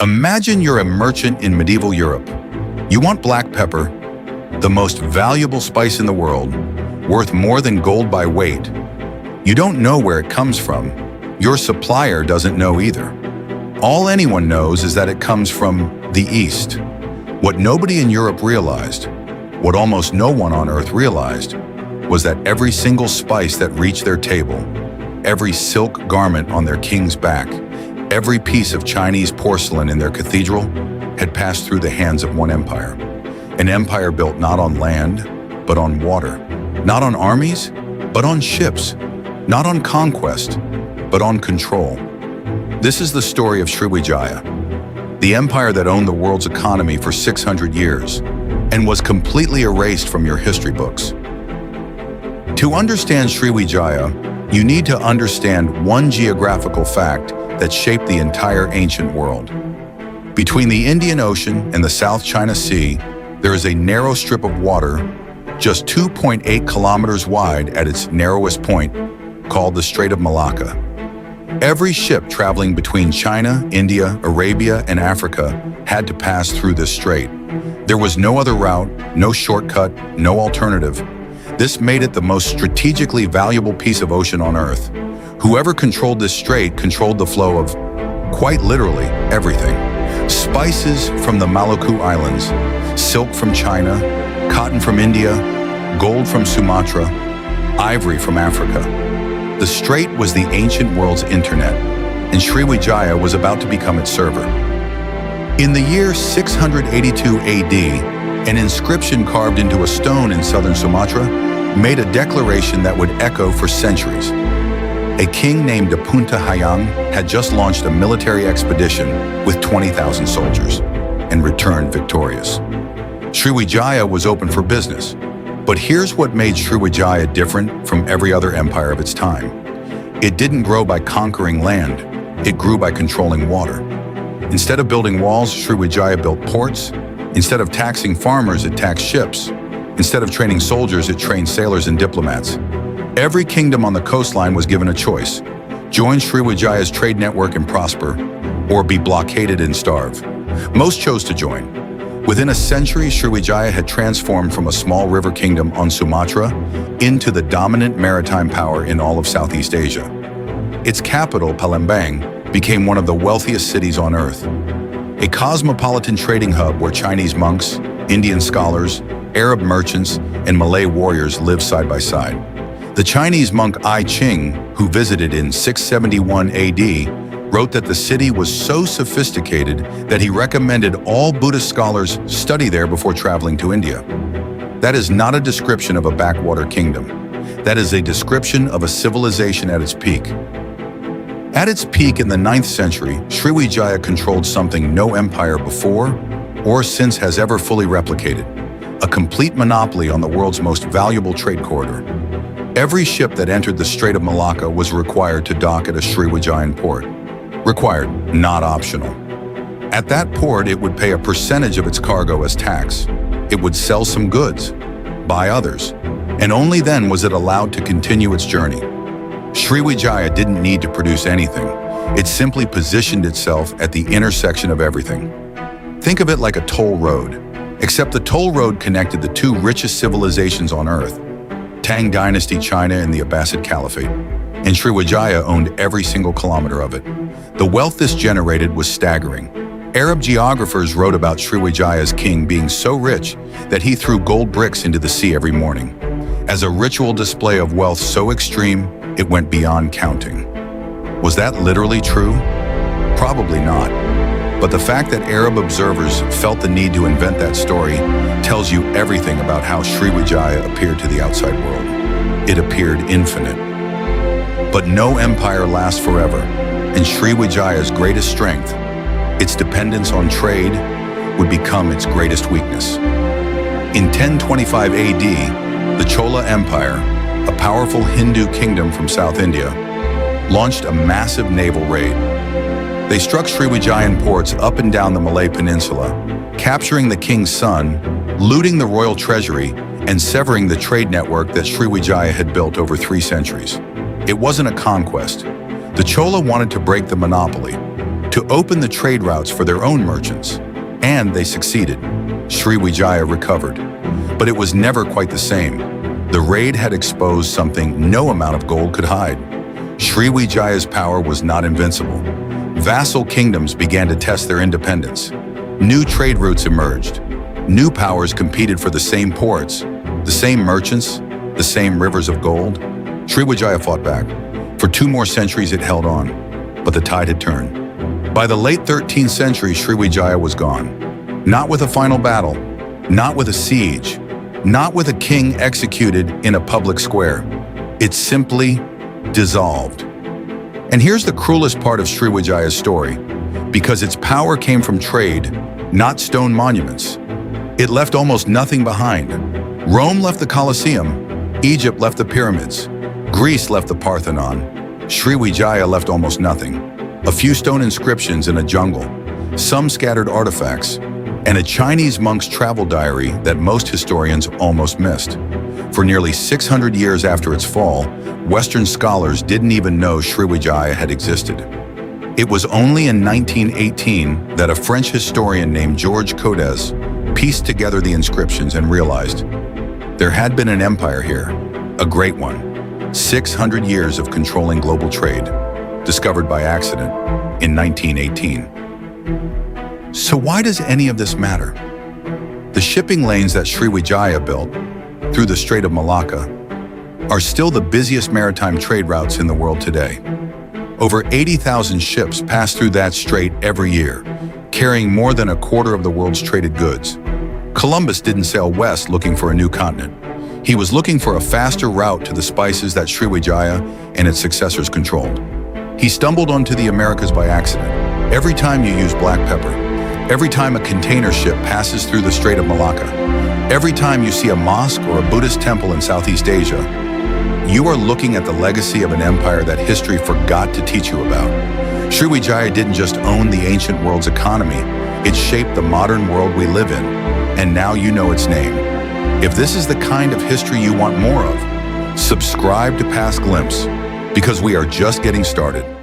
Imagine you're a merchant in medieval Europe. You want black pepper, the most valuable spice in the world, worth more than gold by weight. You don't know where it comes from. Your supplier doesn't know either. All anyone knows is that it comes from the East. What nobody in Europe realized, what almost no one on Earth realized, was that every single spice that reached their table, every silk garment on their king's back, every piece of Chinese porcelain in their cathedral had passed through the hands of one empire. An empire built not on land, but on water. Not on armies, but on ships. Not on conquest, but on control. This is the story of Sriwijaya, the empire that owned the world's economy for 600 years and was completely erased from your history books. To understand Sriwijaya, you need to understand one geographical fact that shaped the entire ancient world. Between the Indian Ocean and the South China Sea, there is a narrow strip of water, just 2.8 kilometers wide at its narrowest point, called the Strait of Malacca. Every ship traveling between China, India, Arabia, and Africa had to pass through this strait. There was no other route, no shortcut, no alternative. This made it the most strategically valuable piece of ocean on Earth. Whoever controlled this strait controlled the flow of, quite literally, everything. Spices from the Maluku Islands, silk from China, cotton from India, gold from Sumatra, ivory from Africa. The strait was the ancient world's internet, and Sriwijaya was about to become its server. In the year 682 AD, an inscription carved into a stone in southern Sumatra made a declaration that would echo for centuries. A king named Apunta Hayang had just launched a military expedition with 20,000 soldiers and returned victorious. Sriwijaya was open for business, but here's what made Sriwijaya different from every other empire of its time. It didn't grow by conquering land, it grew by controlling water. Instead of building walls, Sriwijaya built ports. Instead of taxing farmers, it taxed ships. Instead of training soldiers, it trained sailors and diplomats. Every kingdom on the coastline was given a choice: join Sriwijaya's trade network and prosper, or be blockaded and starve. Most chose to join. Within a century, Sriwijaya had transformed from a small river kingdom on Sumatra into the dominant maritime power in all of Southeast Asia. Its capital, Palembang, became one of the wealthiest cities on Earth. A cosmopolitan trading hub where Chinese monks, Indian scholars, Arab merchants, and Malay warriors lived side by side. The Chinese monk I Ching, who visited in 671 AD, wrote that the city was so sophisticated that he recommended all Buddhist scholars study there before traveling to India. That is not a description of a backwater kingdom. That is a description of a civilization at its peak. At its peak in the 9th century, Sriwijaya controlled something no empire before or since has ever fully replicated: a complete monopoly on the world's most valuable trade corridor. Every ship that entered the Strait of Malacca was required to dock at a Sriwijayan port. Required, not optional. At that port, it would pay a percentage of its cargo as tax. It would sell some goods, buy others, and only then was it allowed to continue its journey. Sriwijaya didn't need to produce anything. It simply positioned itself at the intersection of everything. Think of it like a toll road, except the toll road connected the two richest civilizations on Earth, Tang Dynasty China and the Abbasid Caliphate, and Sriwijaya owned every single kilometer of it. The wealth this generated was staggering. Arab geographers wrote about Sriwijaya's king being so rich that he threw gold bricks into the sea every morning. As a ritual display of wealth so extreme, it went beyond counting. Was that literally true? Probably not. But the fact that Arab observers felt the need to invent that story tells you everything about how Sriwijaya appeared to the outside world. It appeared infinite. But no empire lasts forever, and Sriwijaya's greatest strength, its dependence on trade, would become its greatest weakness. In 1025 AD, the Chola Empire, a powerful Hindu kingdom from South India, launched a massive naval raid. They struck Sriwijayan ports up and down the Malay Peninsula, capturing the king's son, looting the royal treasury, and severing the trade network that Sriwijaya had built over 3 centuries. It wasn't a conquest. The Chola wanted to break the monopoly, to open the trade routes for their own merchants. And they succeeded. Sriwijaya recovered. But it was never quite the same. The raid had exposed something no amount of gold could hide. Sriwijaya's power was not invincible. Vassal kingdoms began to test their independence. New trade routes emerged. New powers competed for the same ports, the same merchants, the same rivers of gold. Sriwijaya fought back. For 2 more centuries it held on, but the tide had turned. By the late 13th century, Sriwijaya was gone. Not with a final battle, not with a siege, not with a king executed in a public square. It simply dissolved. And here's the cruelest part of Sriwijaya's story, because its power came from trade, not stone monuments. It left almost nothing behind. Rome left the Colosseum, Egypt left the pyramids, Greece left the Parthenon. Sriwijaya left almost nothing. A few stone inscriptions in a jungle, some scattered artifacts, and a Chinese monk's travel diary that most historians almost missed. For nearly 600 years after its fall, Western scholars didn't even know Sriwijaya had existed. It was only in 1918 that a French historian named Georges Codez pieced together the inscriptions and realized there had been an empire here, a great one. 600 years of controlling global trade, discovered by accident in 1918. So why does any of this matter? The shipping lanes that Sriwijaya built through the Strait of Malacca are still the busiest maritime trade routes in the world today. Over 80,000 ships pass through that strait every year, carrying more than a quarter of the world's traded goods. Columbus didn't sail west looking for a new continent. He was looking for a faster route to the spices that Sriwijaya and its successors controlled. He stumbled onto the Americas by accident. Every time you use black pepper, every time a container ship passes through the Strait of Malacca, every time you see a mosque or a Buddhist temple in Southeast Asia, you are looking at the legacy of an empire that history forgot to teach you about. Sriwijaya didn't just own the ancient world's economy, it shaped the modern world we live in, and now you know its name. If this is the kind of history you want more of, subscribe to Past Glimpse, because we are just getting started.